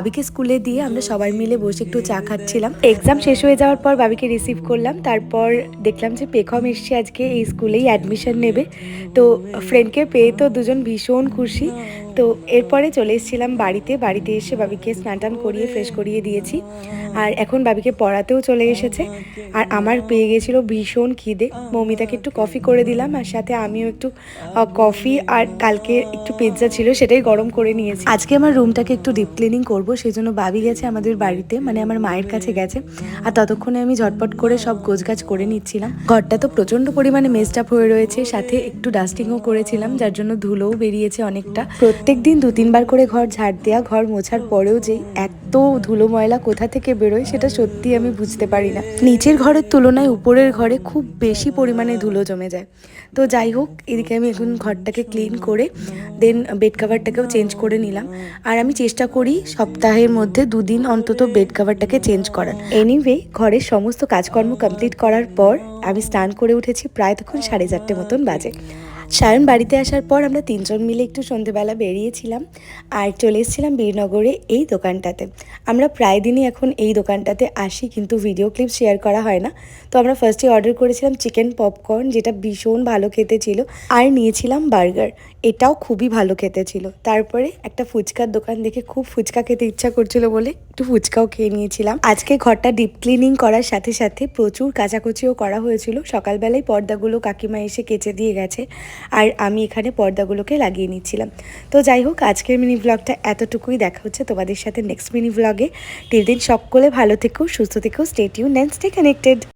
বাবিকে স্কুলে দিয়ে আমরা সবাই মিলে বসে একটু চা খাচ্ছিলাম। এক্সাম শেষ হয়ে যাওয়ার পর বাবিকে রিসিভ করলাম। তারপর দেখলাম যে পেখম এসছে আজকে এই স্কুলেই অ্যাডমিশন নেবে। তো ফ্রেন্ডকে পেয়ে তো দুজন ভীষণ খুশি। তো এরপরে চলে এসেছিলাম বাড়িতে এসে বাবিকে স্নান টান করিয়ে ফ্রেশ করিয়ে দিয়েছি। আর এখন বাবিকে পড়াতেও চলে এসেছে। আর আমার পেয়ে গেছিলো ভীষণ খিদে। মৌমিতাকে একটু কফি করে দিলাম, আর সাথে আমিও একটু কফি আর কালকে একটু পিৎজা ছিল সেটাই গরম করে নিয়েছি। আজকে আমার রুমটাকে একটু ডিপ ক্লিনিং করবো, সেই জন্য বাবি গেছে আমাদের বাড়িতে, মানে আমার মায়ের কাছে গেছে। আর ততক্ষণে আমি ঝটপট করে সব গোছগাছ করে নিচ্ছিলাম। ঘরটা তো প্রচণ্ড পরিমাণে মেসড আপ হয়ে রয়েছে, সাথে একটু ডাস্টিংও করেছিলাম, যার জন্য ধুলোও বেরিয়েছে অনেকটা। প্রত্যেক দিন 2-3 বার করে ঘর ঝাড় দেওয়া, ঘর মোছার পরেও যে এত ধুলো ময়লা কোথা থেকে বেরোয় সেটা সত্যি আমি বুঝতে পারি না। নিচের ঘরের তুলনায় উপরের ঘরে খুব বেশি পরিমাণে ধুলো জমে যায়। তো যাই হোক, এদিকে আমি এখন ঘরটাকে ক্লিন করে দেন বেড কাভারটাকেও চেঞ্জ করে নিলাম। আর আমি চেষ্টা করি সপ্তাহের মধ্যে 2 দিন অন্তত বেড কাভারটাকে চেঞ্জ করার। এনিওয়ে, ঘরের সমস্ত কাজকর্ম কমপ্লিট করার পর আমি স্নান করে উঠেছি, প্রায় তখন 4:30 মতন বাজে। সায়ন বাড়িতে আসার পর আমরা 3 জন মিলে একটু সন্ধ্যেবেলা বেরিয়েছিলাম আর চলে এসেছিলাম বীরনগরে এই দোকানটাতে। আমরা প্রায় দিনই এখন এই দোকানটাতে আসি, কিন্তু ভিডিও ক্লিপ শেয়ার করা হয় না। তো আমরা ফার্স্টে অর্ডার করেছিলাম চিকেন পপকর্ন, যেটা ভীষণ ভালো খেতে ছিল, আর নিয়েছিলাম বার্গার, এটাও খুবই ভালো খেতে ছিল। তারপরে একটা ফুচকার দোকান দেখে খুব ফুচকা খেতে ইচ্ছা করছিল বলে একটু ফুচকাও খেয়ে নিয়েছিলাম। আজকে ঘরটা ডিপ ক্লিনিং করার সাথে সাথে প্রচুর কাচাকুচিও করা হয়েছিল। সকালবেলায় পর্দাগুলো কাকিমা এসে কেচে দিয়ে গেছে, আর আমি এখানে পর্দাগুলোকে লাগিয়ে নিচ্ছিলাম। তো যাই হোক, আজকের মিনি ব্লগটা এতটুকুই। দেখা হচ্ছে তোমাদের সাথে নেক্সট মিনি ব্লগে। টিল দিন সকলে ভালো থেকো, সুস্থ থেকো, stay tuned and stay connected.